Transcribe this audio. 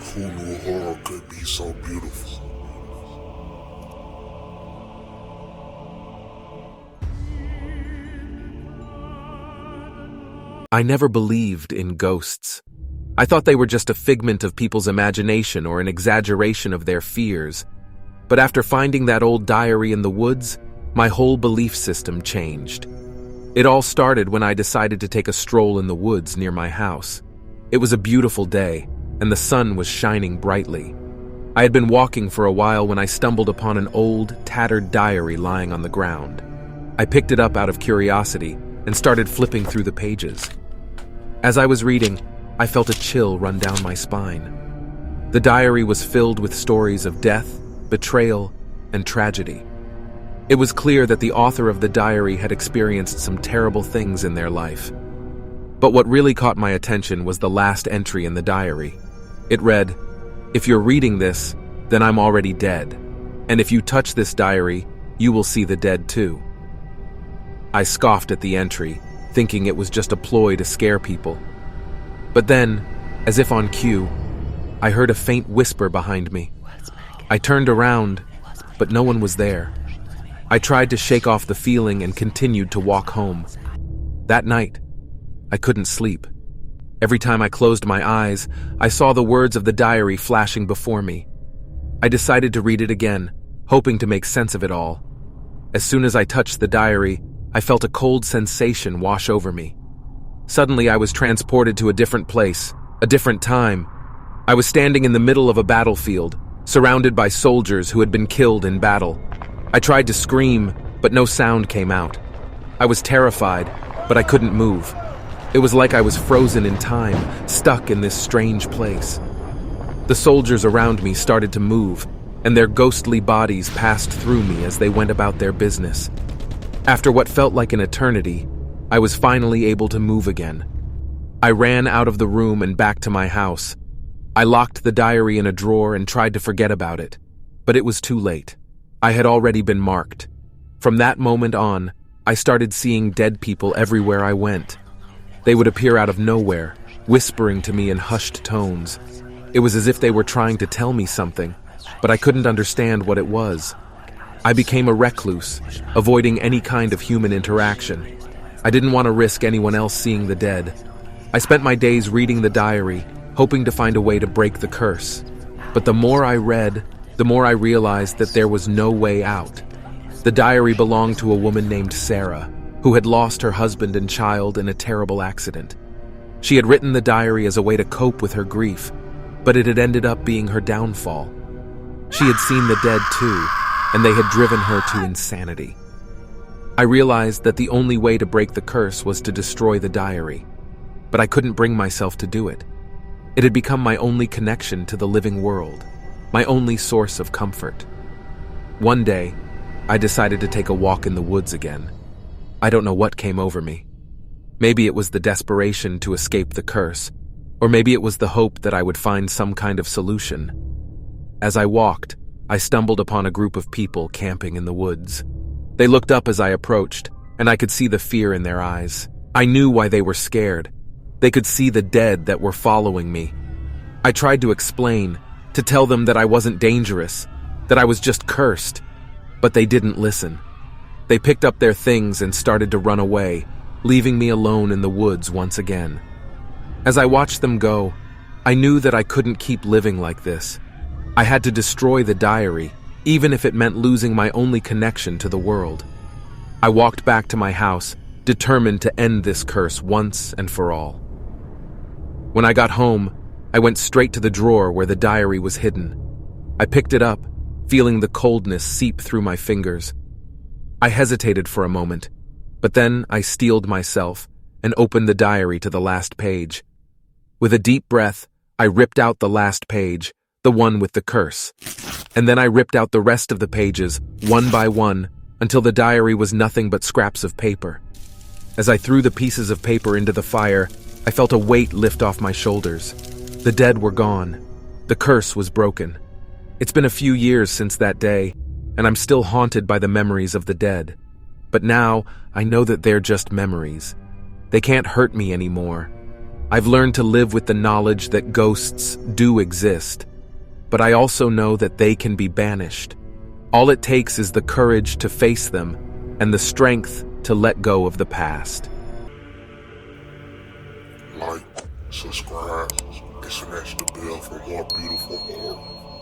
Who knew horror could be so beautiful? I never believed in ghosts. I thought they were just a figment of people's imagination or an exaggeration of their fears. But after finding that old diary in the woods, my whole belief system changed. It all started when I decided to take a stroll in the woods near my house. It was a beautiful day, and the sun was shining brightly. I had been walking for a while when I stumbled upon an old, tattered diary lying on the ground. I picked it up out of curiosity and started flipping through the pages. As I was reading, I felt a chill run down my spine. The diary was filled with stories of death, betrayal, and tragedy. It was clear that the author of the diary had experienced some terrible things in their life. But what really caught my attention was the last entry in the diary. It read, "If you're reading this, then I'm already dead. And if you touch this diary, you will see the dead too." I scoffed at the entry, thinking it was just a ploy to scare people. But then, as if on cue, I heard a faint whisper behind me. I turned around, but no one was there. I tried to shake off the feeling and continued to walk home. That night, I couldn't sleep. Every time I closed my eyes, I saw the words of the diary flashing before me. I decided to read it again, hoping to make sense of it all. As soon as I touched the diary, I felt a cold sensation wash over me. Suddenly, I was transported to a different place, a different time. I was standing in the middle of a battlefield, surrounded by soldiers who had been killed in battle. I tried to scream, but no sound came out. I was terrified, but I couldn't move. It was like I was frozen in time, stuck in this strange place. The soldiers around me started to move, and their ghostly bodies passed through me as they went about their business. After what felt like an eternity, I was finally able to move again. I ran out of the room and back to my house. I locked the diary in a drawer and tried to forget about it, but it was too late. I had already been marked. From that moment on, I started seeing dead people everywhere I went. They would appear out of nowhere, whispering to me in hushed tones. It was as if they were trying to tell me something, but I couldn't understand what it was. I became a recluse, avoiding any kind of human interaction. I didn't want to risk anyone else seeing the dead. I spent my days reading the diary, hoping to find a way to break the curse. But the more I read, the more I realized that there was no way out. The diary belonged to a woman named Sarah, who had lost her husband and child in a terrible accident. She had written the diary as a way to cope with her grief, but it had ended up being her downfall. She had seen the dead too, and they had driven her to insanity. I realized that the only way to break the curse was to destroy the diary, but I couldn't bring myself to do it. It had become my only connection to the living world, my only source of comfort. One day, I decided to take a walk in the woods again. I don't know what came over me. Maybe it was the desperation to escape the curse, or maybe it was the hope that I would find some kind of solution. As I walked, I stumbled upon a group of people camping in the woods. They looked up as I approached, and I could see the fear in their eyes. I knew why they were scared. They could see the dead that were following me. I tried to explain, to tell them that I wasn't dangerous, that I was just cursed, but they didn't listen. They picked up their things and started to run away, leaving me alone in the woods once again. As I watched them go, I knew that I couldn't keep living like this. I had to destroy the diary, even if it meant losing my only connection to the world. I walked back to my house, determined to end this curse once and for all. When I got home, I went straight to the drawer where the diary was hidden. I picked it up, feeling the coldness seep through my fingers. I hesitated for a moment, but then I steeled myself and opened the diary to the last page. With a deep breath, I ripped out the last page, the one with the curse. And then I ripped out the rest of the pages, one by one, until the diary was nothing but scraps of paper. As I threw the pieces of paper into the fire, I felt a weight lift off my shoulders. The dead were gone. The curse was broken. It's been a few years since that day, and I'm still haunted by the memories of the dead. But now, I know that they're just memories. They can't hurt me anymore. I've learned to live with the knowledge that ghosts do exist, but I also know that they can be banished. All it takes is the courage to face them and the strength to let go of the past. Like, subscribe, and smash the bell for more beautiful horror.